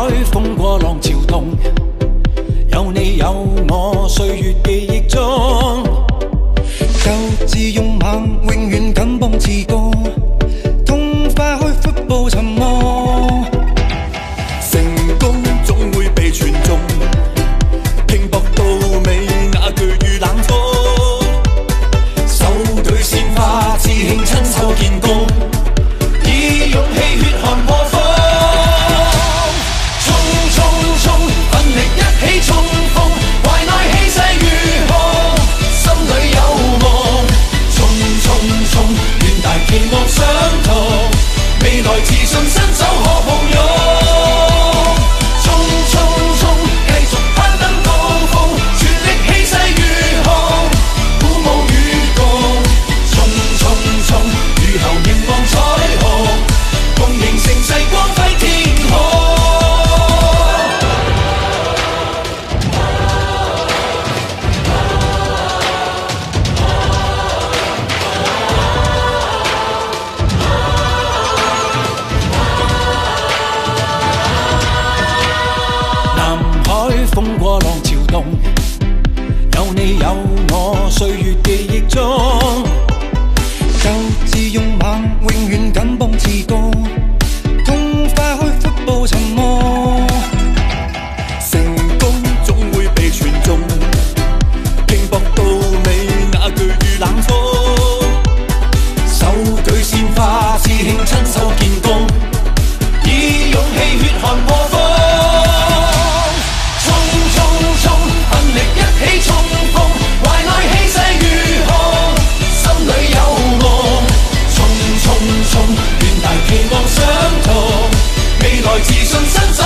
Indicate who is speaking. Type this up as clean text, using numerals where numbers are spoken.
Speaker 1: 海風過浪潮動，有你有我，歲月記憶中。
Speaker 2: 鬥志勇猛，永遠敢幫自告，痛快開闊步尋夢。
Speaker 3: 成功總會被傳頌，拼搏到尾那句與冷風。
Speaker 1: 手舉鮮花，自慶親手建功，以勇氣血汗破風。衝衝衝，奮力一起衝鋒，懷內氣勢如虹，心裏有夢。衝衝衝，遠大期望相同，未來自信伸手可抱擁。衝衝衝，繼續攀登高峰，全力氣勢如虹，鼓舞與共。衝衝衝，雨後凝望彩虹，共形盛世光輝天空。南海風過浪潮動，有你有我，歲月記憶中。
Speaker 2: 鬥志勇猛，永遠敢幫自告，痛快開闊步尋夢。
Speaker 3: 成功總會被傳頌，拼搏到尾那句與冷風。
Speaker 1: 手舉鮮花，自慶親手建功，以勇氣血汗破風。衝衝衝，奮力一起衝鋒，懷內氣勢如虹，心裏有夢。衝衝衝，遠大期望相同，未來自信伸手。